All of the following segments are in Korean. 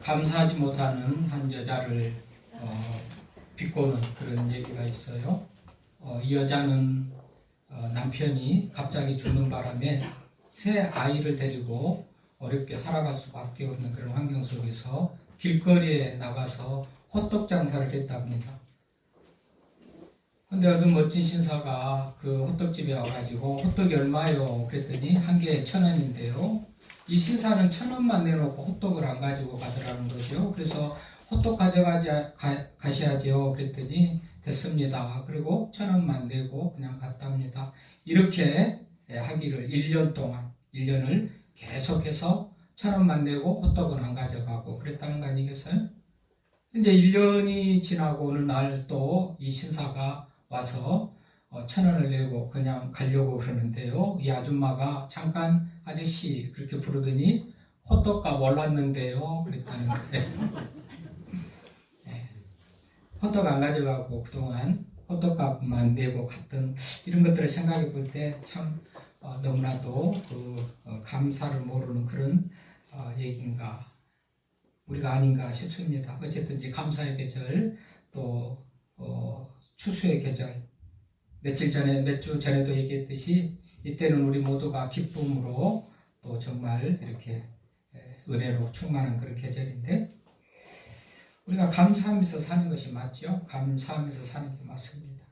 감사하지 못하는 한 여자를 비꼬는 그런 얘기가 있어요. 이 여자는 남편이 갑자기 죽는 바람에 새 아이를 데리고 어렵게 살아갈 수밖에 없는 그런 환경 속에서 길거리에 나가서 호떡 장사를 했답니다. 근데 어떤 멋진 신사가 그 호떡집에 와가지고 호떡이 얼마요? 그랬더니 한 개에 1,000원인데요. 이 신사는 1,000원만 내놓고 호떡을 안 가지고 가더라는 거죠. 그래서 호떡 가셔야죠. 그랬더니 됐습니다. 그리고 1,000원만 내고 그냥 갔답니다. 이렇게 하기를 1년 동안, 1년을 계속해서 1,000원만 내고 호떡은 안 가져가고 그랬다는 거 아니겠어요? 이제 1년이 지나고 어느 날 또 이 신사가 와서 1,000원을 내고 그냥 가려고 그러는데요. 이 아줌마가 잠깐 아저씨 그렇게 부르더니 호떡값 올랐는데요. 그랬다는 거예요. 네. 호떡 안 가져가고 그동안 호떡값만 내고 갔던 이런 것들을 생각해 볼 때 참 너무나도 감사를 모르는 그런 얘기인가 우리가 아닌가 싶습니다. 어쨌든 이제 감사의 계절 또 추수의 계절 몇 주 전에도 얘기했듯이 이때는 우리 모두가 기쁨으로 또 정말 이렇게 은혜로 충만한 그런 계절인데 우리가 감사하면서 사는 것이 맞죠? 감사하면서 사는 게 맞습니다.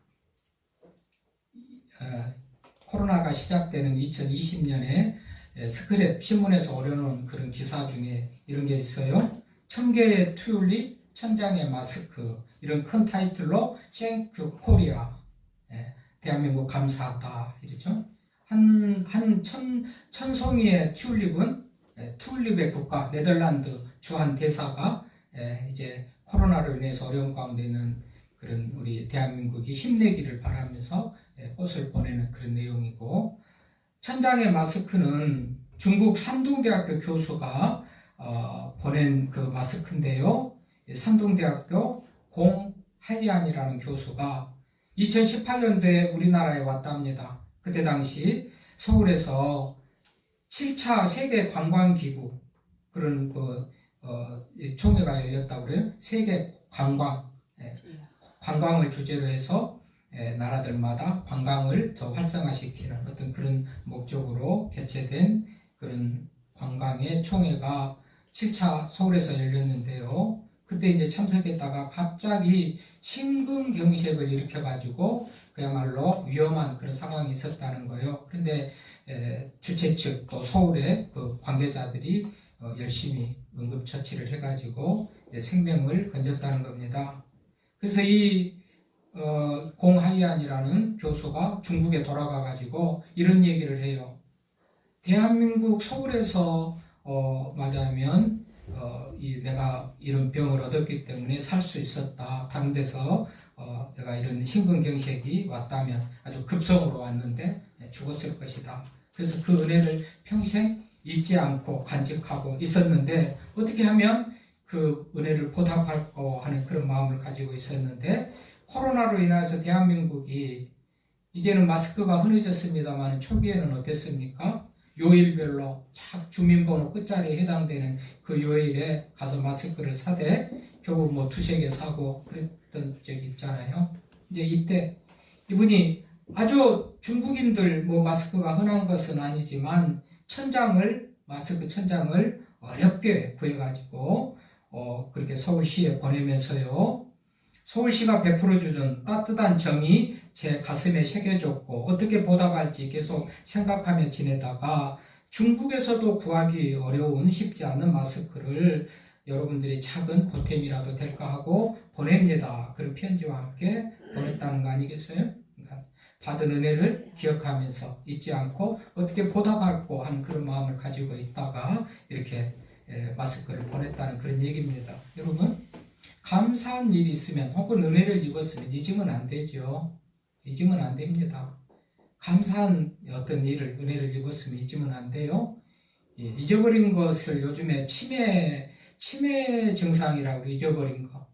코로나가 시작되는 2020년에 스크랩 신문에서 올려놓은 그런 기사 중에 이런 게 있어요. 1,000개의 튤립, 1,000장의 마스크 이런 큰 타이틀로 땡큐 코리아 대한민국 감사하다 이러죠. 한 1,000송이의 튤립은 튤립의 국가 네덜란드 주한 대사가 이제 코로나로 인해서 어려운 가운데 있는 그런 우리 대한민국이 힘내기를 바라면서 꽃을 보내는 그런 내용이고 1,000장의 마스크는 중국 산둥대학교 교수가 보낸 그 마스크인데요. 산둥대학교 공하이안이라는 교수가 2018년도에 우리나라에 왔답니다. 그때 당시 서울에서 7차 세계 관광기구 그런 총회가 열렸다고 그래요. 세계 관광을 주제로 해서 나라들마다 관광을 더 활성화시키는 어떤 그런 목적으로 개최된 그런 관광의 총회가 7차 서울에서 열렸는데요. 그때 이제 참석했다가 갑자기 심근경색을 일으켜가지고 그야말로 위험한 그런 상황이 있었다는 거예요. 그런데 주최 측 또 서울의 그 관계자들이 열심히 응급처치를 해가지고 이제 생명을 건졌다는 겁니다. 그래서 이 공하이안이라는 교수가 중국에 돌아가가지고 이런 얘기를 해요. 대한민국 서울에서 맞아면 내가 이런 병을 얻었기 때문에 살 수 있었다. 다른 데서 내가 이런 심근경색이 왔다면 아주 급성으로 왔는데 죽었을 것이다. 그래서 그 은혜를 평생 잊지 않고 간직하고 있었는데 어떻게 하면 그 은혜를 보답할까 하는 그런 마음을 가지고 있었는데 코로나로 인해서 대한민국이 이제는 마스크가 흔해졌습니다만 초기에는 어땠습니까? 요일별로 주민번호 끝자리에 해당되는 그 요일에 가서 마스크를 사되 겨우 뭐 2-3개 사고 그랬던 적이 있잖아요. 이제 이때 이분이 아주 중국인들 뭐 마스크가 흔한 것은 아니지만 마스크 1,000장을 어렵게 구해가지고 그렇게 서울시에 보내면서요. 서울시가 베풀어주던 따뜻한 정이 제 가슴에 새겨졌고 어떻게 보답할지 계속 생각하며 지내다가 중국에서도 구하기 어려운 쉽지 않은 마스크를 여러분들이 작은 보탬이라도 될까 하고 보냅니다. 그런 편지와 함께 보냈다는 거 아니겠어요? 그러니까 받은 은혜를 기억하면서 잊지 않고 어떻게 보답할까 하는 그런 마음을 가지고 있다가 이렇게 마스크를 보냈다는 그런 얘기입니다. 여러분 감사한 일이 있으면 혹은 은혜를 입었으면 잊으면 안 되죠. 잊으면 안 됩니다. 감사한 어떤 일을 은혜를 입었으면 잊으면 안 돼요. 잊어버린 것을 요즘에 치매 증상이라고 잊어버린 거.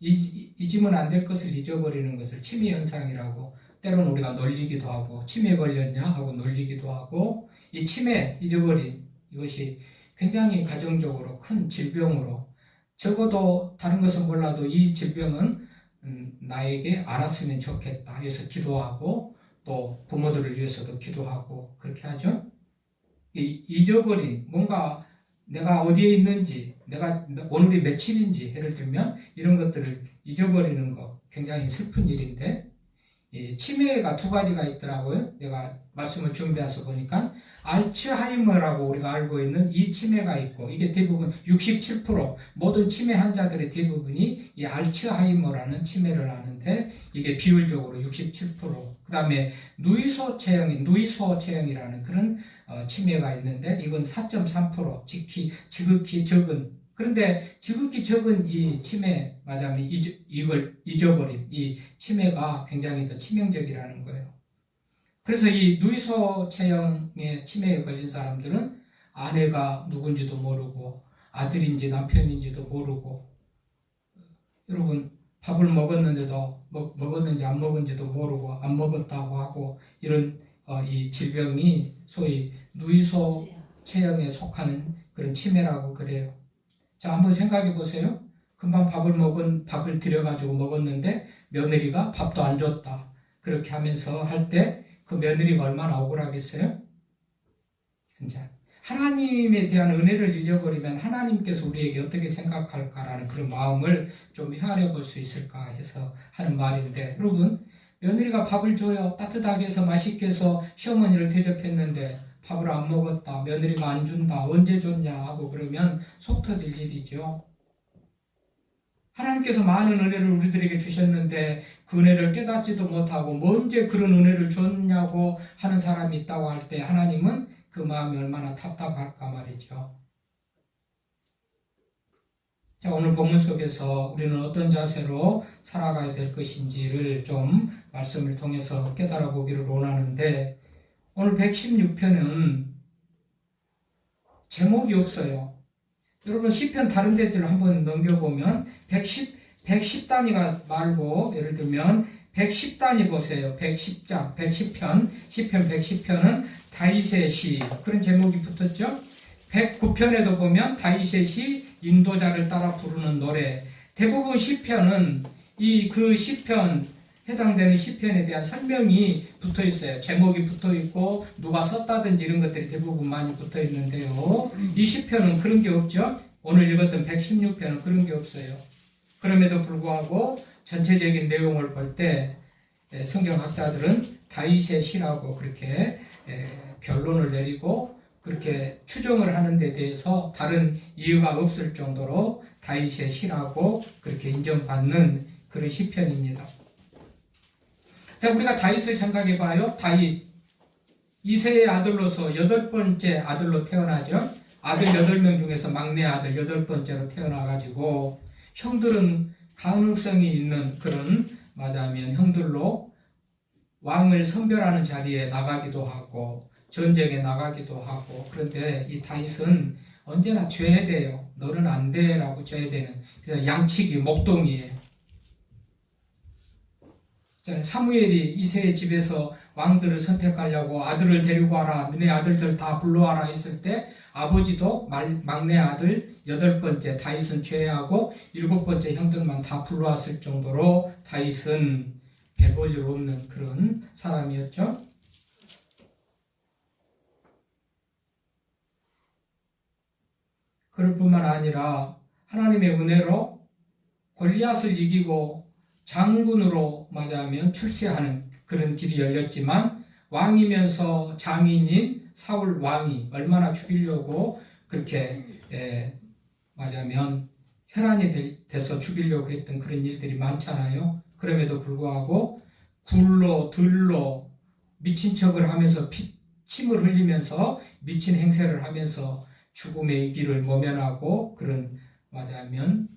잊으면 안 될 것을 잊어버리는 것을 치매 현상이라고 때로는 우리가 놀리기도 하고 치매 걸렸냐 하고 놀리기도 하고 이 치매 잊어버린 이것이 굉장히 가정적으로 큰 질병으로 적어도 다른 것은 몰라도 이 질병은 나에게 알았으면 좋겠다 해서 기도하고 또 부모들을 위해서도 기도하고 그렇게 하죠. 잊어버린 뭔가 내가 어디에 있는지 내가 오늘이 며칠인지 예를 들면 이런 것들을 잊어버리는 거 굉장히 슬픈 일인데 치매가 두 가지가 있더라고요. 내가 말씀을 준비해서 보니까 알츠하이머라고 우리가 알고 있는 이 치매가 있고 이게 대부분 67% 모든 치매 환자들의 대부분이 이 알츠하이머라는 치매를 하는데 이게 비율적으로 67%. 그 다음에 누이소 체형이라는 그런 치매가 있는데 이건 4.3% 지극히 적은. 그런데 지극히 적은 이 치매, 맞아면 이걸 잊어버린 이 치매가 굉장히 더 치명적이라는 거예요. 그래서 이 누이소 체형의 치매에 걸린 사람들은 아내가 누군지도 모르고 아들인지 남편인지도 모르고 여러분 밥을 먹었는데도 먹었는지 안 먹은지도 모르고 안 먹었다고 하고 이런 이 질병이 소위 누이소 체형에 속하는 그런 치매라고 그래요. 자, 한번 생각해 보세요. 금방 밥을 들여가지고 먹었는데 며느리가 밥도 안 줬다. 그렇게 하면서 할 때 그 며느리가 얼마나 억울하겠어요? 이제 하나님에 대한 은혜를 잊어버리면 하나님께서 우리에게 어떻게 생각할까라는 그런 마음을 좀 헤아려 볼 수 있을까 해서 하는 말인데, 여러분, 며느리가 밥을 줘요. 따뜻하게 해서 맛있게 해서 시어머니를 대접했는데 밥을 안 먹었다. 며느리가 안 준다. 언제 줬냐 하고 그러면 속 터질 일이죠. 하나님께서 많은 은혜를 우리들에게 주셨는데 그 은혜를 깨닫지도 못하고 언제 그런 은혜를 줬냐고 하는 사람이 있다고 할 때 하나님은 그 마음이 얼마나 답답할까 말이죠. 자, 오늘 본문 속에서 우리는 어떤 자세로 살아가야 될 것인지를 좀 말씀을 통해서 깨달아 보기를 원하는데, 오늘 116편은 제목이 없어요. 여러분 시편 다른 데들 한번 넘겨보면 110단위가 말고 예를 들면 110단위 보세요. 110편 시편 110편은 다윗의 시 그런 제목이 붙었죠. 109편에도 보면 다윗의 시 인도자를 따라 부르는 노래. 대부분 시편은 그 시편 해당되는 시편에 대한 설명이 붙어 있어요. 제목이 붙어 있고 누가 썼다든지 이런 것들이 대부분 많이 붙어 있는데요. 이 시편은 그런 게 없죠. 오늘 읽었던 116편은 그런 게 없어요. 그럼에도 불구하고 전체적인 내용을 볼 때 성경학자들은 다윗의 시라고 그렇게 결론을 내리고 그렇게 추정을 하는 데 대해서 다른 이유가 없을 정도로 다윗의 시라고 그렇게 인정받는 그런 시편입니다. 자, 우리가 다윗을 생각해 봐요. 다윗 이새의 아들로서 8번째 아들로 태어나죠. 아들 8명 중에서 막내 아들 8번째로 태어나가지고 형들은 가능성이 있는 그런 맞아면 형들로 왕을 선별하는 자리에 나가기도 하고 전쟁에 나가기도 하고, 그런데 이 다윗은 언제나 죄돼요. 너는 안 돼 라고 죄되는, 그래서 양치기 목동이에요. 사무엘이 이새의 집에서 왕들을 선택하려고 아들을 데리고 와라, 너네 아들들 다 불러와라 했을 때 아버지도 막내 아들 8번째 다윗은 제외하고 7번째 형들만 다 불러왔을 정도로 다윗은 배볼 일 없는 그런 사람이었죠. 그럴 뿐만 아니라 하나님의 은혜로 골리앗을 이기고 장군으로 맞아하면 출세하는 그런 길이 열렸지만, 왕이면서 장인인 사울 왕이 얼마나 죽이려고 그렇게 맞아면 혈안이 돼서 죽이려고 했던 그런 일들이 많잖아요. 그럼에도 불구하고 굴로 들로 미친 척을 하면서 침을 흘리면서 미친 행세를 하면서 죽음의 길을 모면하고 그런 맞아면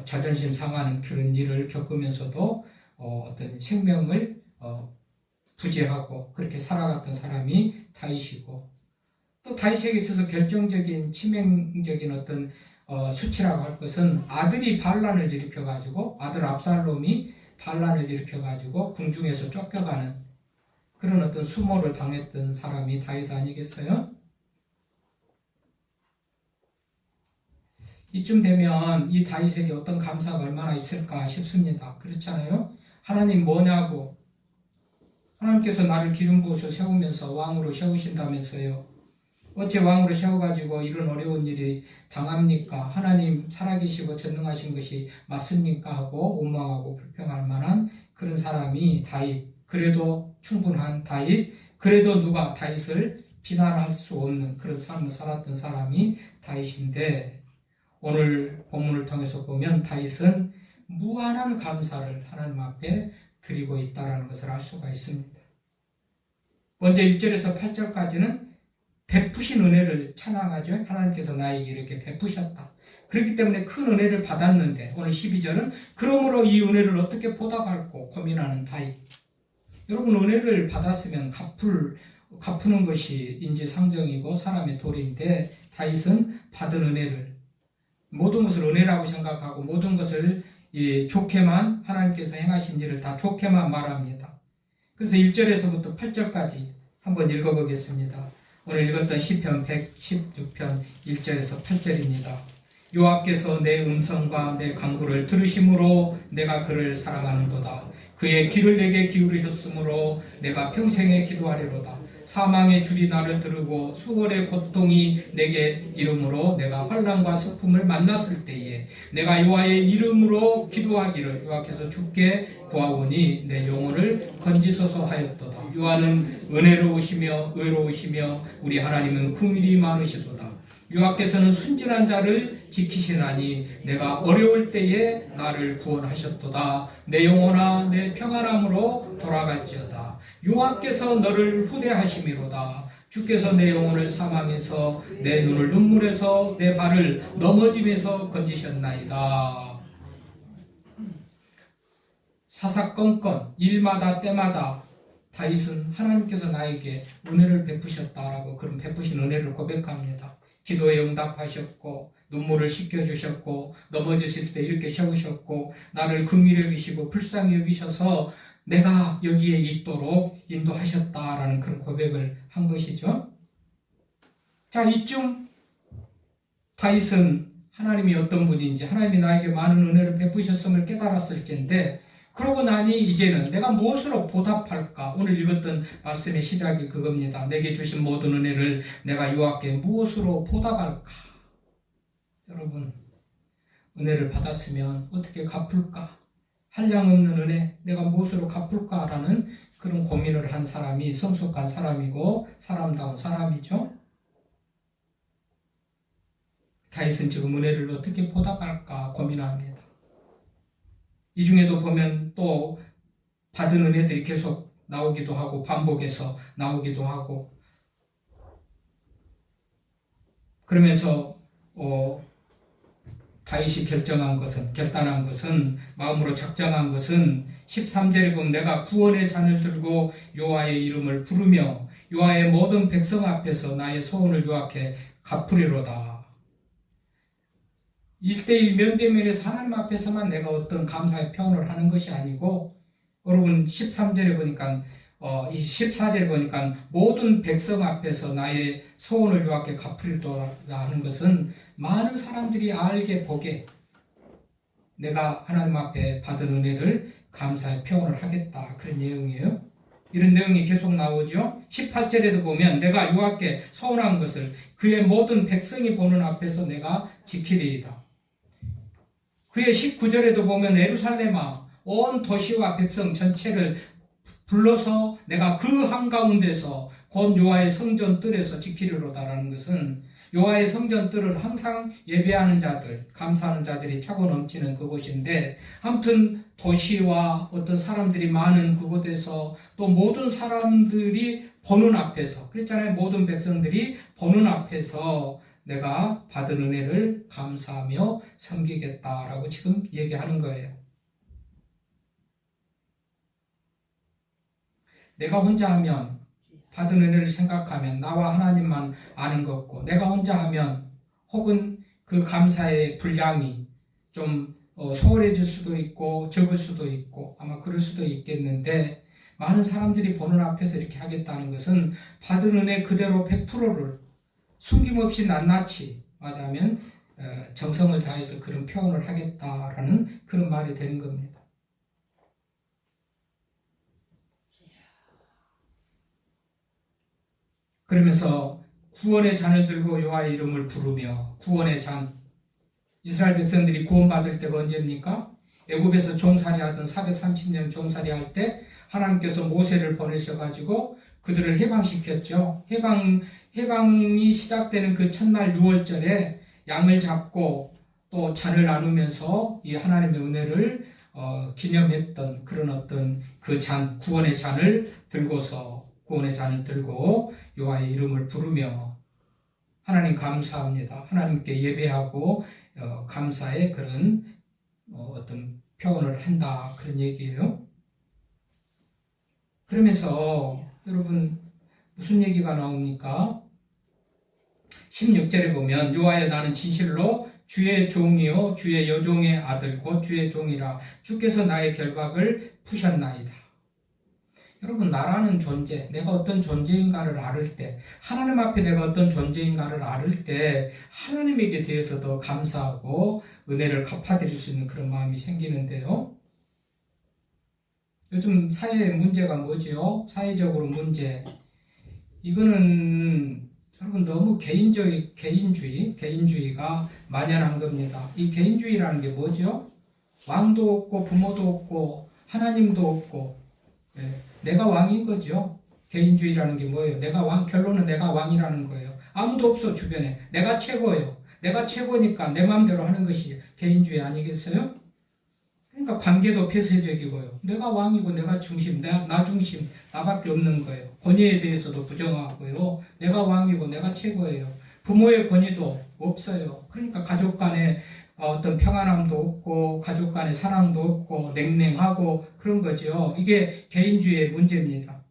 자존심 상하는 그런 일을 겪으면서도 어떤 생명을 부재하고 그렇게 살아갔던 사람이 다윗이고, 또 다윗에게 있어서 결정적인 치명적인 어떤 수치라고 할 것은 아들이 반란을 일으켜가지고 아들 압살롬이 반란을 일으켜가지고 궁중에서 쫓겨가는 그런 어떤 수모를 당했던 사람이 다윗 아니겠어요? 이쯤 되면 이 다윗에게 어떤 감사가 얼마나 있을까 싶습니다. 그렇잖아요? 하나님 뭐냐고. 하나님께서 나를 기름 부어서 세우면서 왕으로 세우신다면서요. 어째 왕으로 세워가지고 이런 어려운 일이 당합니까? 하나님 살아계시고 전능하신 것이 맞습니까? 하고 원망하고 불평할 만한 그런 사람이 다윗. 그래도 충분한 다윗. 그래도 누가 다윗을 비난할 수 없는 그런 삶을 살았던 사람이 다윗인데, 오늘 본문을 통해서 보면 다윗은 무한한 감사를 하나님 앞에 드리고 있다는 것을 알 수가 있습니다. 먼저 1절에서 8절까지는 베푸신 은혜를 찬양하죠. 하나님께서 나에게 이렇게 베푸셨다. 그렇기 때문에 큰 은혜를 받았는데, 오늘 12절은 그러므로 이 은혜를 어떻게 보답할고 고민하는 다윗. 여러분, 은혜를 받았으면 갚는 것이 인지상정이고 사람의 도리인데, 다윗은 받은 은혜를, 모든 것을 은혜라고 생각하고 모든 것을 좋게만, 하나님께서 행하신 일을 다 좋게만 말합니다. 그래서 1절에서부터 8절까지 한번 읽어보겠습니다. 오늘 읽었던 시편 116편 1절에서 8절입니다. 여호와께서 내 음성과 내 간구를 들으심으로 내가 그를 사랑하는도다. 그의 귀를 내게 기울이셨으므로 내가 평생에 기도하리로다. 사망의 줄이 나를 들고 수월의 고통이 내게 이름으로 내가 환난과 슬픔을 만났을 때에 내가 여호와의 이름으로 기도하기를 여호와께서 주께 구하오니 내 영혼을 건지소서 하였도다. 여호와는 은혜로우시며 의로우시며 우리 하나님은 긍휼이 많으시도다. 여호와께서는 순진한 자를 지키시나니 내가 어려울 때에 나를 구원하셨도다. 내 영혼아 내 평안함으로 돌아갈지어다. 여호와께서 너를 후대하심이로다. 주께서 내 영혼을 사망에서 내 눈을 눈물에서 내 발을 넘어짐에서 건지셨나이다. 사사건건 일마다 때마다 다윗은 하나님께서 나에게 은혜를 베푸셨다라고 그런 베푸신 은혜를 고백합니다. 기도에 응답하셨고 눈물을 씻겨주셨고 넘어졌을 때 이렇게 세우셨고 나를 긍휼히 여기시고 불쌍히 여기셔서 내가 여기에 있도록 인도하셨다라는 그런 고백을 한 것이죠. 자, 이쯤 다윗은 하나님이 어떤 분인지, 하나님이 나에게 많은 은혜를 베푸셨음을 깨달았을 텐데, 그러고 나니 이제는 내가 무엇으로 보답할까? 오늘 읽었던 말씀의 시작이 그겁니다. 내게 주신 모든 은혜를 내가 여호와께 무엇으로 보답할까? 여러분, 은혜를 받았으면 어떻게 갚을까? 한량없는 은혜, 내가 무엇으로 갚을까라는 그런 고민을 한 사람이 성숙한 사람이고 사람다운 사람이죠. 다윗은 지금 은혜를 어떻게 보답할까 고민합니다. 이 중에도 보면 또 받은 은혜들이 계속 나오기도 하고 반복해서 나오기도 하고, 그러면서 다윗이 결단한 것은 마음으로 작정한 것은 13절에 보면 내가 구원의 잔을 들고 여호와의 이름을 부르며 여호와의 모든 백성 앞에서 나의 소원을 여호와께 갚으리로다. 1대1 면대면에서 하나님 앞에서만 내가 어떤 감사의 표현을 하는 것이 아니고, 여러분 13절에 보니까 14절에 보니까 모든 백성 앞에서 나의 소원을 여호와께 갚으리로다 하는 것은 많은 사람들이 알게 보게 내가 하나님 앞에 받은 은혜를 감사의 표현을 하겠다, 그런 내용이에요. 이런 내용이 계속 나오죠. 18절에도 보면 내가 여호와께 소원한 것을 그의 모든 백성이 보는 앞에서 내가 지키리이다. 그의 19절에도 보면 예루살렘아 온 도시와 백성 전체를 불러서 내가 그 한가운데서 곧 여호와의 성전 뜰에서 지키리로다라는 것은 여호와의 성전 뜰은 항상 예배하는 자들, 감사하는 자들이 차고 넘치는 그곳인데, 아무튼 도시와 어떤 사람들이 많은 그곳에서 또 모든 사람들이 보는 앞에서, 그랬잖아요. 모든 백성들이 보는 앞에서 내가 받은 은혜를 감사하며 섬기겠다라고 지금 얘기하는 거예요. 내가 혼자 하면, 받은 은혜를 생각하면 나와 하나님만 아는 것고, 내가 혼자 하면 혹은 그 감사의 분량이 좀 소홀해질 수도 있고 적을 수도 있고 아마 그럴 수도 있겠는데, 많은 사람들이 보는 앞에서 이렇게 하겠다는 것은 받은 은혜 그대로 100%를 숨김없이 낱낱이, 말하자면 정성을 다해서 그런 표현을 하겠다라는 그런 말이 되는 겁니다. 그러면서 구원의 잔을 들고 여호와의 이름을 부르며, 구원의 잔, 이스라엘 백성들이 구원받을 때가 언제입니까? 애굽에서 종살이하던 430년 종살이할 때 하나님께서 모세를 보내셔가지고 그들을 해방시켰죠. 해방이 시작되는 그 첫날 6월절에 양을 잡고 또 잔을 나누면서 이 하나님의 은혜를 기념했던 그런 어떤 그 잔, 구원의 잔을 들고서, 구원의 잔을 들고 여호와의 이름을 부르며 하나님 감사합니다. 하나님께 예배하고 감사의 그런 어떤 표현을 한다, 그런 얘기예요. 그러면서 여러분 무슨 얘기가 나옵니까? 16절에 보면 여호와여 나는 진실로 주의 종이요 주의 여종의 아들 곧 주의 종이라 주께서 나의 결박을 푸셨나이다. 여러분, 나라는 존재, 내가 어떤 존재인가를 알을 때, 하나님 앞에 내가 어떤 존재인가를 알을 때 하나님에게 대해서 더 감사하고 은혜를 갚아드릴 수 있는 그런 마음이 생기는데요. 요즘 사회의 문제가 뭐지요? 사회적으로 문제. 이거는 여러분 너무 개인주의가 만연한 겁니다. 이 개인주의라는 게 뭐죠? 왕도 없고 부모도 없고 하나님도 없고, 내가 왕인 거죠. 개인주의라는 게 뭐예요? 결론은 내가 왕이라는 거예요. 아무도 없어 주변에. 내가 최고예요. 내가 최고니까 내 마음대로 하는 것이 개인주의 아니겠어요? 그러니까 관계도 폐쇄적이고요. 내가 왕이고 내가 중심, 나 중심, 나밖에 없는 거예요. 권위에 대해서도 부정하고요. 내가 왕이고 내가 최고예요. 부모의 권위도 없어요. 그러니까 가족 간에 어떤 평안함도 없고 가족 간의 사랑도 없고 냉랭하고 그런 거죠. 이게 개인주의의 문제입니다.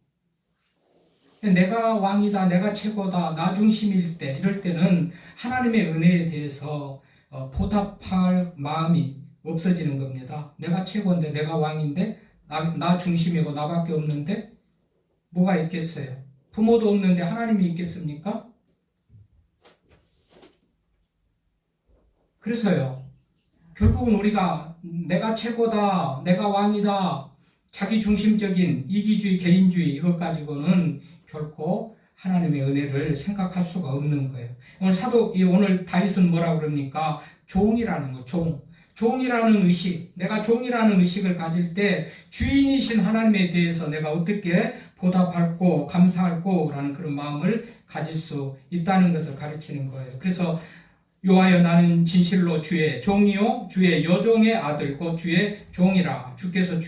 내가 왕이다, 내가 최고다, 나 중심일 때, 이럴 때는 하나님의 은혜에 대해서 보답할 마음이 없어지는 겁니다. 내가 최고인데, 내가 왕인데, 나 중심이고 나밖에 없는데 뭐가 있겠어요? 부모도 없는데 하나님이 있겠습니까? 그래서요, 결국은 우리가 내가 최고다, 내가 왕이다, 자기 중심적인 이기주의, 개인주의 이것 가지고는 결코 하나님의 은혜를 생각할 수가 없는 거예요. 오늘 다윗은 뭐라고 그럽니까? 종이라는 거, 종이라는 의식, 내가 종이라는 의식을 가질 때 주인이신 하나님에 대해서 내가 어떻게 보답할고 감사할고 라는 그런 마음을 가질 수 있다는 것을 가르치는 거예요. 그래서 여호와여 나는 진실로 주의 종이요 주의 여종의 아들 곧 주의 종이라 주께서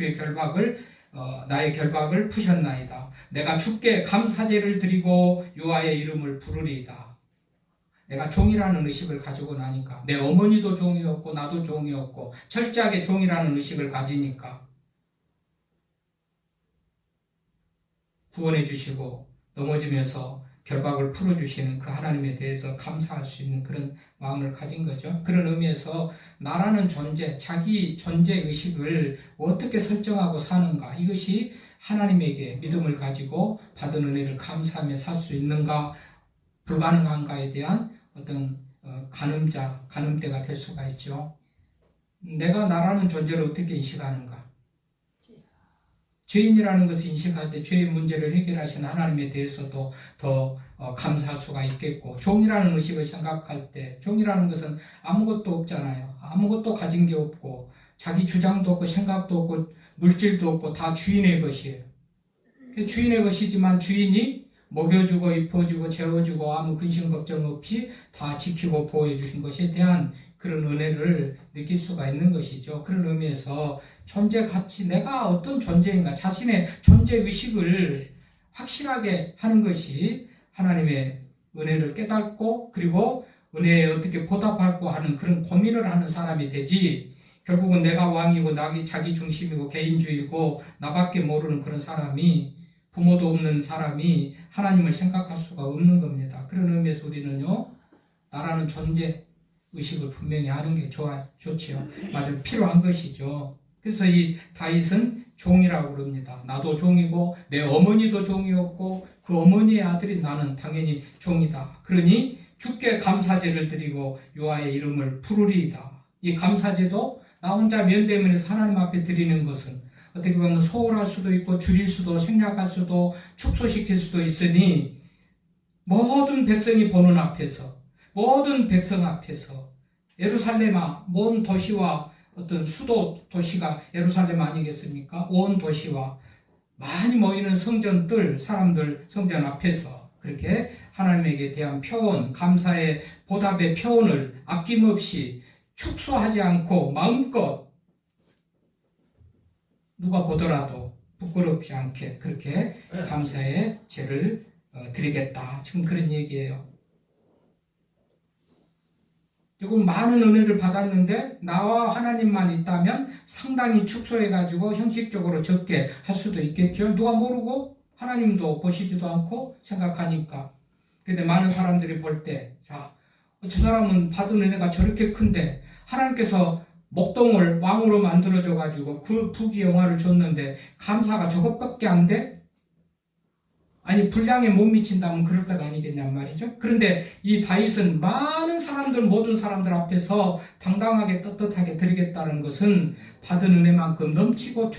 나의 결박을 푸셨나이다. 내가 주께 감사제를 드리고 여호와의 이름을 부르리이다. 내가 종이라는 의식을 가지고 나니까, 내 어머니도 종이었고 나도 종이었고 철저하게 종이라는 의식을 가지니까 구원해 주시고 넘어지면서 결박을 풀어주시는 그 하나님에 대해서 감사할 수 있는 그런 마음을 가진 거죠. 그런 의미에서 나라는 존재, 자기 존재의식을 어떻게 설정하고 사는가, 이것이 하나님에게 믿음을 가지고 받은 은혜를 감사하며 살 수 있는가, 불가능한가에 대한 어떤 가늠대가 될 수가 있죠. 내가 나라는 존재를 어떻게 인식하는가? 죄인이라는 것을 인식할 때 죄의 문제를 해결하신 하나님에 대해서도 더 감사할 수가 있겠고, 종이라는 의식을 생각할 때, 종이라는 것은 아무것도 없잖아요. 아무것도 가진 게 없고 자기 주장도 없고 생각도 없고 물질도 없고 다 주인의 것이에요. 주인의 것이지만 주인이 먹여주고 입혀주고 재워주고 아무 근심 걱정 없이 다 지키고 보호해 주신 것에 대한 그런 은혜를 느낄 수가 있는 것이죠. 그런 의미에서 존재 가치, 내가 어떤 존재인가, 자신의 존재 의식을 확실하게 하는 것이 하나님의 은혜를 깨닫고 그리고 은혜에 어떻게 보답할고 하는 그런 고민을 하는 사람이 되지, 결국은 내가 왕이고 자기 중심이고 개인주의고 나밖에 모르는 그런 사람이, 부모도 없는 사람이 하나님을 생각할 수가 없는 겁니다. 그런 의미에서 우리는요, 나라는 존재 의식을 분명히 하는 게 좋지요. 맞아요. 필요한 것이죠. 그래서 이 다윗은 종이라고 그럽니다. 나도 종이고 내 어머니도 종이었고 그 어머니의 아들인 나는 당연히 종이다. 그러니 주께 감사제를 드리고 여호와의 이름을 부르리이다. 이 감사제도 나 혼자 면대면에서 하나님 앞에 드리는 것은 어떻게 보면 소홀할 수도 있고 줄일 수도 생략할 수도 축소시킬 수도 있으니 모든 백성이 보는 앞에서 모든 백성 앞에서 예루살렘아 먼 도시와 어떤 수도 도시가 예루살렘 아니겠습니까? 온 도시와 많이 모이는 성전들 사람들 성전 앞에서 그렇게 하나님에게 대한 표현 감사의 보답의 표현을 아낌없이 축소하지 않고 마음껏 누가 보더라도 부끄럽지 않게 그렇게 감사의 제를 드리겠다. 지금 그런 얘기예요. 조금 많은 은혜를 받았는데 나와 하나님만 있다면 상당히 축소해가지고 형식적으로 적게 할 수도 있겠죠. 누가 모르고 하나님도 보시지도 않고 생각하니까. 그런데 많은 사람들이 볼 때 저 사람은 받은 은혜가 저렇게 큰데 하나님께서 목동을 왕으로 만들어줘가지고 그 부귀영화를 줬는데 감사가 저것밖에 안 돼? 아니 분량에 못 미친다면 그럴 것 아니겠냔 말이죠. 그런데 이 다윗은 많은 사람들 모든 사람들 앞에서 당당하게 떳떳하게 드리겠다는 것은 받은 은혜만큼 넘치고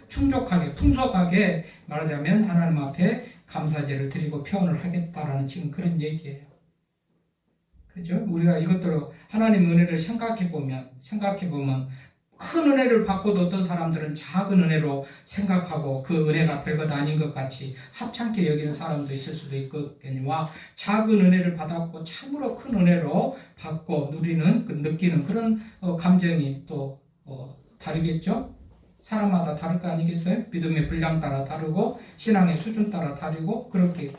충족하게 풍족하게 말하자면 하나님 앞에 감사제를 드리고 표현을 하겠다라는 지금 그런 얘기예요. 그죠? 우리가 이것들로 하나님 은혜를 생각해보면 큰 은혜를 받고도 어떤 사람들은 작은 은혜로 생각하고 그 은혜가 별것 아닌 것 같이 하찮게 여기는 사람도 있을 수도 있거니와 작은 은혜를 받았고 참으로 큰 은혜로 받고 누리는 느끼는 그런 감정이 또 다르겠죠? 사람마다 다를 거 아니겠어요? 믿음의 분량 따라 다르고 신앙의 수준 따라 다르고 그렇게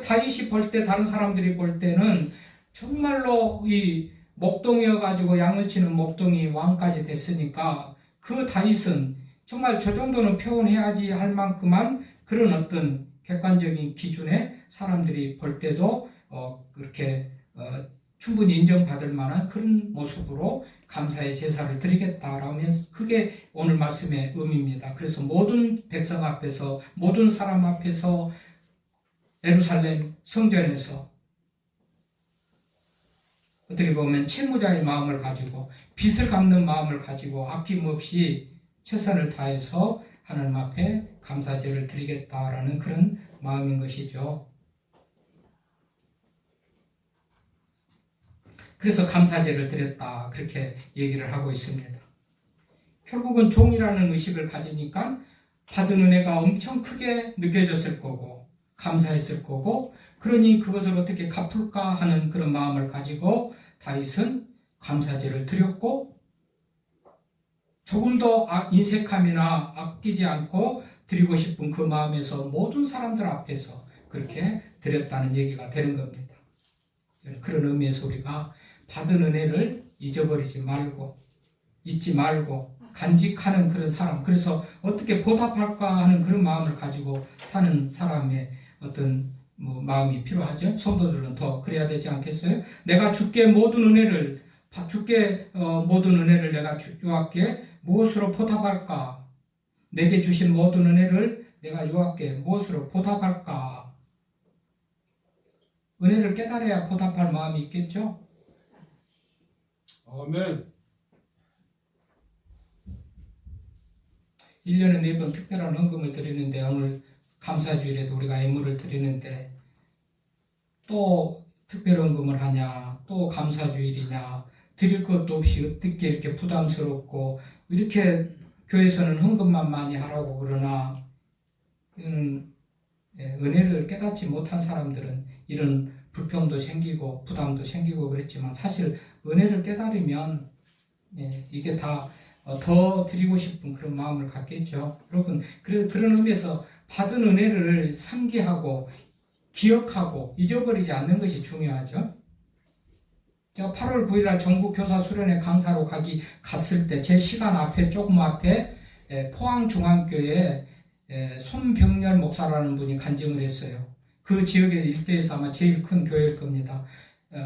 다윗이 볼 때 다른 사람들이 볼 때는 정말로 이 목동이어가지고 양을 치는 목동이 왕까지 됐으니까 그 다윗은 정말 저 정도는 표현해야지 할 만큼만 그런 어떤 객관적인 기준에 사람들이 볼 때도 그렇게 충분히 인정받을 만한 그런 모습으로 감사의 제사를 드리겠다라면 그게 오늘 말씀의 의미입니다. 그래서 모든 백성 앞에서 모든 사람 앞에서 예루살렘 성전에서 어떻게 보면 채무자의 마음을 가지고 빚을 갚는 마음을 가지고 아낌없이 최선을 다해서 하나님 앞에 감사제를 드리겠다라는 그런 마음인 것이죠. 그래서 감사제를 드렸다 그렇게 얘기를 하고 있습니다. 결국은 종이라는 의식을 가지니까 받은 은혜가 엄청 크게 느껴졌을 거고 감사했을 거고 그러니 그것을 어떻게 갚을까 하는 그런 마음을 가지고 다윗은 감사제를 드렸고 조금 더 인색함이나 아끼지 않고 드리고 싶은 그 마음에서 모든 사람들 앞에서 그렇게 드렸다는 얘기가 되는 겁니다. 그런 의미에서 우리가 받은 은혜를 잊어버리지 말고 잊지 말고 간직하는 그런 사람 그래서 어떻게 보답할까 하는 그런 마음을 가지고 사는 사람의 어떤 마음이 필요하죠. 성도들은 더 그래야 되지 않겠어요? 내가 주께 모든 은혜를 내가 여호와께 무엇으로 보답할까? 내게 주신 모든 은혜를 내가 여호와께 무엇으로 보답할까? 은혜를 깨달아야 보답할 마음이 있겠죠? 아멘. 1년에 4번 특별한 헌금을 드리는데 오늘 감사주일에도 우리가 예물을 드리는데 또 특별헌금을 하냐 또 감사주일이냐 드릴 것도 없이 어떻게 이렇게 부담스럽고 이렇게 교회에서는 헌금만 많이 하라고 그러나 은혜를 깨닫지 못한 사람들은 이런 불평도 생기고 부담도 생기고 그랬지만 사실 은혜를 깨달으면 이게 다 더 드리고 싶은 그런 마음을 갖겠죠. 여러분 그런 의미에서 받은 은혜를 상기하고 기억하고 잊어버리지 않는 것이 중요하죠. 제가 8월 9일날 전국 교사 수련회 강사로 갔을 때 제 시간 앞에 조금 앞에 포항중앙교회 손병렬 목사라는 분이 간증을 했어요. 그 지역의 일대에서 아마 제일 큰 교회일 겁니다.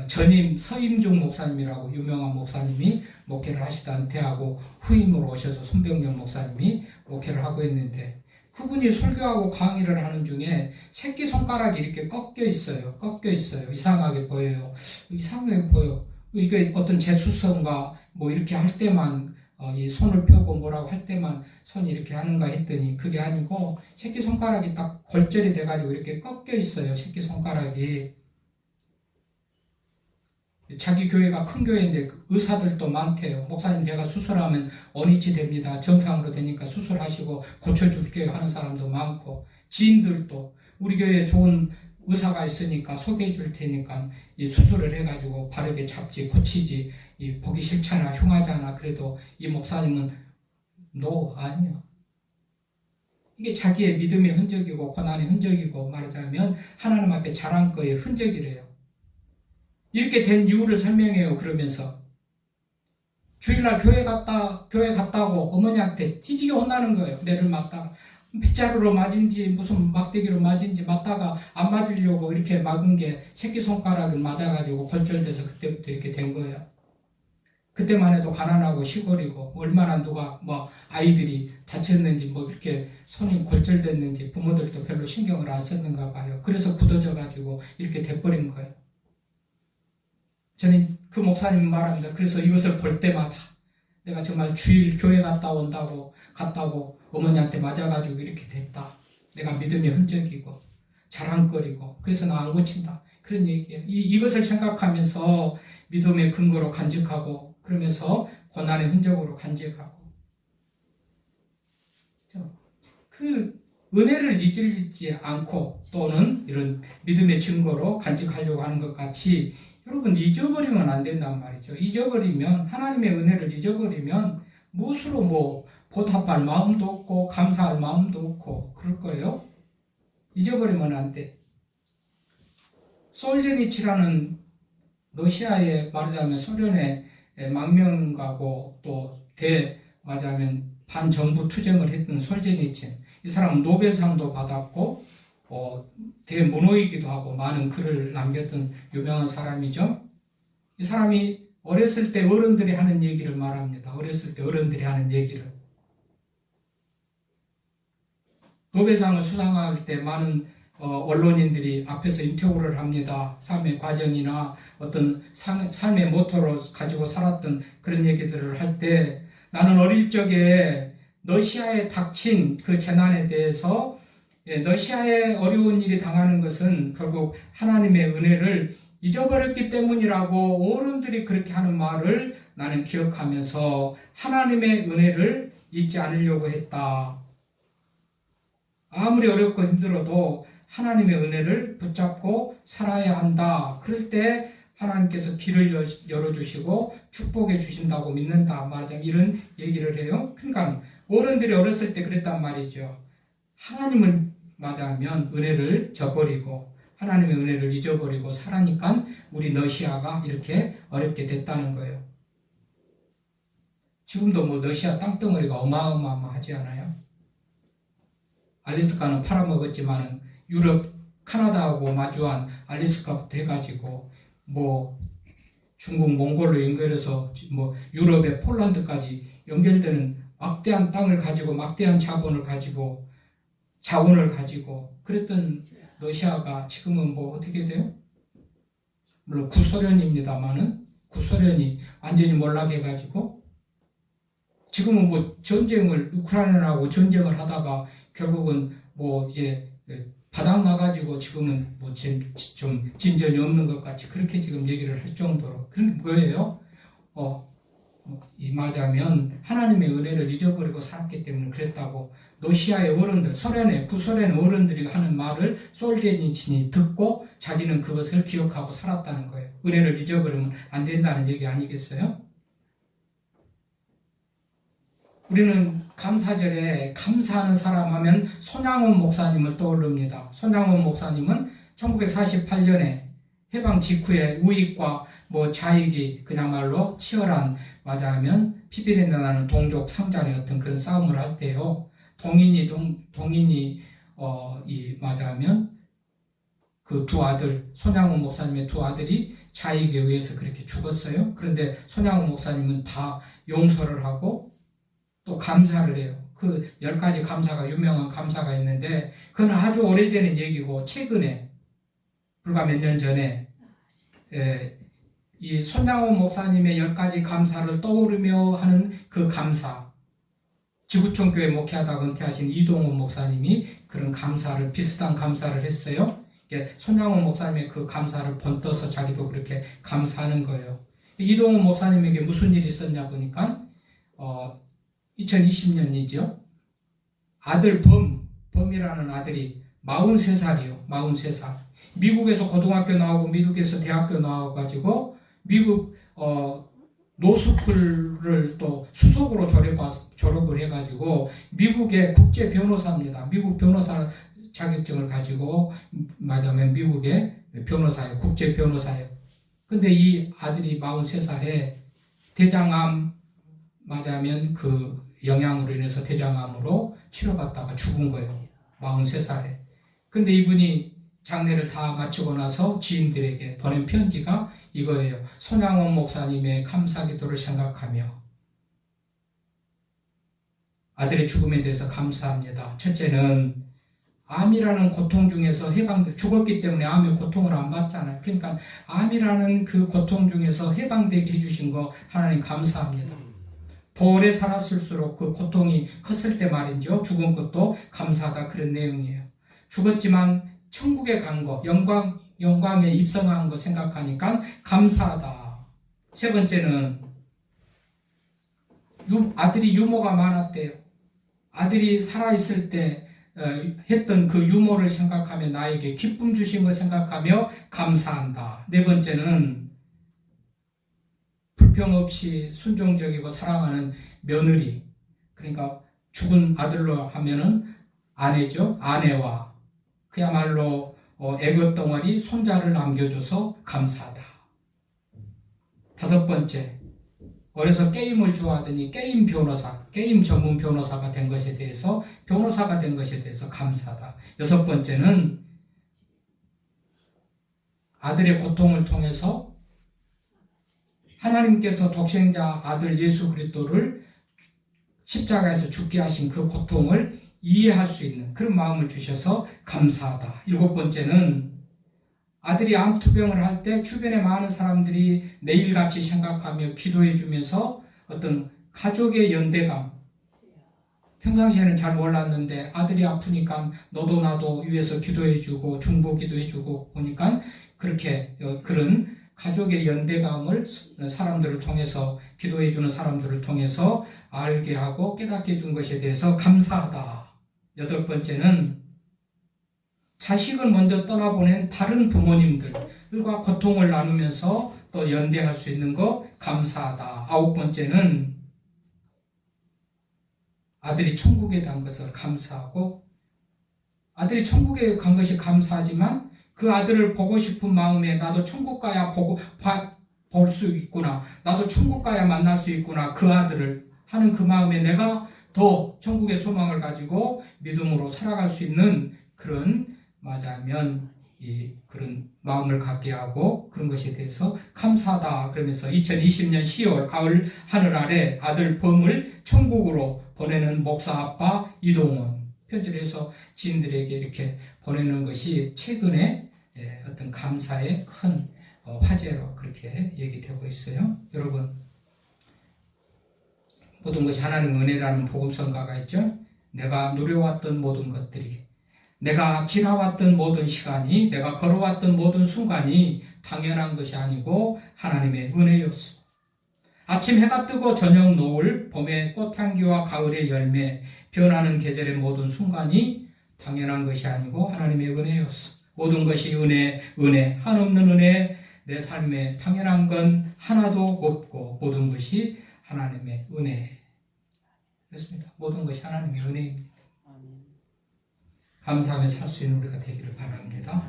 전임 서임중 목사님이라고 유명한 목사님이 목회를 하시다 은퇴하고 후임으로 오셔서 손병렬 목사님이 목회를 하고 있는데 그분이 설교하고 강의를 하는 중에 새끼손가락이 이렇게 꺾여 있어요. 꺾여 있어요. 이상하게 보여요. 이상하게 보여. 이게 어떤 재수성과 뭐 이렇게 할 때만 이 손을 펴고 뭐라고 할 때만 손이 이렇게 하는가 했더니 그게 아니고 새끼손가락이 딱 골절이 돼가지고 이렇게 꺾여 있어요. 새끼손가락이. 자기 교회가 큰 교회인데 의사들도 많대요. 목사님 제가 수술하면 원위치 됩니다. 정상으로 되니까 수술하시고 고쳐줄게요 하는 사람도 많고, 지인들도 우리 교회에 좋은 의사가 있으니까 소개해 줄 테니까 이 수술을 해가지고 바르게 잡지 고치지, 이 보기 싫잖아 흉하잖아 그래도 이 목사님은 아니요. 이게 자기의 믿음의 흔적이고 고난의 흔적이고 말하자면 하나님 앞에 자랑거의 흔적이래요. 이렇게 된 이유를 설명해요. 그러면서 주일날 교회 갔다고 어머니한테 뒤지게 혼나는 거예요. 내를 맞다가 빗자루로 맞은지 무슨 막대기로 맞은지 맞다가 안 맞으려고 이렇게 막은 게 새끼손가락을 맞아가지고 골절돼서 그때부터 이렇게 된 거예요. 그때만 해도 가난하고 시골이고 얼마나 누가 아이들이 다쳤는지 이렇게 손이 골절됐는지 부모들도 별로 신경을 안 썼는가 봐요. 그래서 굳어져가지고 이렇게 돼버린 거예요. 저는 그 목사님 말합니다. 그래서 이것을 볼 때마다 내가 정말 주일 교회 갔다고 어머니한테 맞아가지고 이렇게 됐다. 내가 믿음의 흔적이고 자랑거리고 그래서 나 안 고친다. 그런 얘기예요. 이것을 생각하면서 믿음의 근거로 간직하고 그러면서 고난의 흔적으로 간직하고 그 은혜를 잊지 않고 또는 이런 믿음의 증거로 간직하려고 하는 것 같이 여러분 잊어버리면 안 된단 말이죠. 잊어버리면 하나님의 은혜를 잊어버리면 무엇으로 보답할 마음도 없고 감사할 마음도 없고 그럴 거예요. 잊어버리면 안 돼. 솔제니치라는 러시아의 말하자면 소련의 망명가고 또 말하자면 반정부 투쟁을 했던 솔제니치, 이 사람은 노벨상도 받았고 대문호이기도 하고 많은 글을 남겼던 유명한 사람이죠. 이 사람이 어렸을 때 어른들이 하는 얘기를 말합니다. 어렸을 때 어른들이 하는 얘기를. 노벨상을 수상할 때 많은 언론인들이 앞에서 인터뷰를 합니다. 삶의 과정이나 어떤 삶의 모토로 가지고 살았던 그런 얘기들을 할 때 나는 어릴 적에 러시아에 닥친 그 재난에 대해서 러시아에 어려운 일이 당하는 것은 결국 하나님의 은혜를 잊어버렸기 때문이라고 어른들이 그렇게 하는 말을 나는 기억하면서 하나님의 은혜를 잊지 않으려고 했다. 아무리 어렵고 힘들어도 하나님의 은혜를 붙잡고 살아야 한다. 그럴 때 하나님께서 길을 열어주시고 축복해 주신다고 믿는다. 말하자면 이런 얘기를 해요. 그러니까 어른들이 어렸을 때 그랬단 말이죠. 하나님을 맞아면 은혜를 저버리고 하나님의 은혜를 잊어버리고 살아니까 우리 러시아가 이렇게 어렵게 됐다는 거예요. 지금도 러시아 땅덩어리가 어마어마하지 않아요? 알래스카는 팔아먹었지만 유럽 카나다하고 마주한 알래스카부터 해가지고 중국 몽골로 연결해서 유럽의 폴란드까지 연결되는 막대한 땅을 가지고 막대한 자원을 가지고 그랬던 러시아가 지금은 어떻게 돼요? 물론 구소련입니다만은 구소련이 완전히 몰락해가지고 지금은 우크라이나하고 전쟁을 하다가 결국은 이제 바닥 나가지고 지금은 좀 진전이 없는 것 같이 그렇게 지금 얘기를 할 정도로. 그런 게 뭐예요? 말하자면 하나님의 은혜를 잊어버리고 살았기 때문에 그랬다고. 러시아의 어른들, 구소련의 어른들이 하는 말을 솔제니친이 듣고 자기는 그것을 기억하고 살았다는 거예요. 은혜를 잊어버리면 안 된다는 얘기 아니겠어요? 우리는 감사절에 감사하는 사람 하면 손양원 목사님을 떠오릅니다. 손양원 목사님은 1948년에 해방 직후에 우익과 좌익이 그야말로 치열한 말하자면 피비린내 나는 동족 상잔의 어떤 그런 싸움을 할 때요. 동인이 말하자면 그 두 아들, 손양원 목사님의 두 아들이 좌익에 의해서 그렇게 죽었어요. 그런데 손양원 목사님은 다 용서를 하고 또 감사를 해요. 그 10가지 감사가 유명한 감사가 있는데 그건 아주 오래전의 얘기고 최근에 불과 몇 년 전에 이 손양원 목사님의 10가지 감사를 떠오르며 하는 그 감사, 지구촌교회 목회하다가 은퇴하신 이동훈 목사님이 그런 감사를, 비슷한 감사를 했어요. 손양원 목사님의 그 감사를 번떠서 자기도 그렇게 감사하는 거예요. 이동훈 목사님에게 무슨 일이 있었냐 보니까 2020년이죠. 아들 범이라는 아들이 43살이요. 43살. 미국에서 고등학교 나오고 미국에서 대학교 나와가지고 미국 노스쿨을 또 수석으로 졸업을 해가지고 미국의 국제 변호사입니다. 미국 변호사 자격증을 가지고 맞으면 미국의 변호사예요. 국제 변호사예요. 근데 이 아들이 43살에 대장암 맞으면 그 영향으로 인해서 대장암으로 치료받다가 죽은 거예요. 43살에. 근데 이분이 장례를 다 마치고 나서 지인들에게 보낸 편지가 이거예요. 손양원 목사님의 감사기도를 생각하며 아들의 죽음에 대해서 감사합니다. 첫째는 암이라는 고통 중에서 죽었기 때문에 암의 고통을 안 받잖아요. 그러니까 암이라는 그 고통 중에서 해방되게 해주신 거 하나님 감사합니다. 더 오래 살았을수록 그 고통이 컸을 때 말이죠. 죽은 것도 감사하다 그런 내용이에요. 죽었지만 천국에 간 거, 영광에 입성한 거 생각하니까 감사하다. 세 번째는 아들이 유머가 많았대요. 아들이 살아있을 때 했던 그 유머를 생각하며 나에게 기쁨 주신 거 생각하며 감사한다. 네 번째는 불평 없이 순종적이고 사랑하는 며느리, 그러니까 죽은 아들로 하면은 아내죠. 아내와 그야말로 애것덩어리 손자를 남겨줘서 감사하다. 다섯 번째, 어려서 게임을 좋아하더니 게임 전문 변호사가 된 것에 대해서 감사하다. 여섯 번째는 아들의 고통을 통해서 하나님께서 독생자 아들 예수 그리스도를 십자가에서 죽게 하신 그 고통을 이해할 수 있는 그런 마음을 주셔서 감사하다. 일곱 번째는 아들이 암투병을 할 때 주변에 많은 사람들이 내일같이 생각하며 기도해 주면서 어떤 가족의 연대감, 평상시에는 잘 몰랐는데 아들이 아프니까 너도 나도 위에서 기도해 주고 중보 기도해 주고 보니까 그렇게 그런 가족의 연대감을 사람들을 통해서 기도해 주는 사람들을 통해서 알게 하고 깨닫게 해준 것에 대해서 감사하다. 여덟 번째는 자식을 먼저 떠나보낸 다른 부모님들과 고통을 나누면서 또 연대할 수 있는 거 감사하다. 아홉 번째는 아들이 천국에 간 것을 감사하고 아들이 천국에 간 것이 감사하지만 그 아들을 보고 싶은 마음에 나도 천국 가야 볼 수 있구나. 나도 천국 가야 만날 수 있구나. 그 아들을 하는 그 마음에 내가 더 천국의 소망을 가지고 믿음으로 살아갈 수 있는 그런 맞아면 그런 마음을 갖게 하고 그런 것에 대해서 감사하다. 그러면서 2020년 10월 가을 하늘 아래 아들 범을 천국으로 보내는 목사 아빠 이동원 편지를 해서 지인들에게 이렇게 보내는 것이 최근에 어떤 감사의 큰 화제로 그렇게 얘기되고 있어요. 여러분, 모든 것이 하나님의 은혜라는 복음성가가 있죠. 내가 누려왔던 모든 것들이, 내가 지나왔던 모든 시간이, 내가 걸어왔던 모든 순간이 당연한 것이 아니고 하나님의 은혜였어. 아침 해가 뜨고 저녁 노을, 봄의 꽃향기와 가을의 열매, 변하는 계절의 모든 순간이 당연한 것이 아니고 하나님의 은혜였어. 모든 것이 은혜, 한없는 은혜, 내 삶에 당연한 건 하나도 없고 모든 것이 하나님의 은혜. 그렇습니다. 모든 것이 하나님의 은혜입니다. 감사하며 살 수 있는 우리가 되기를 바랍니다.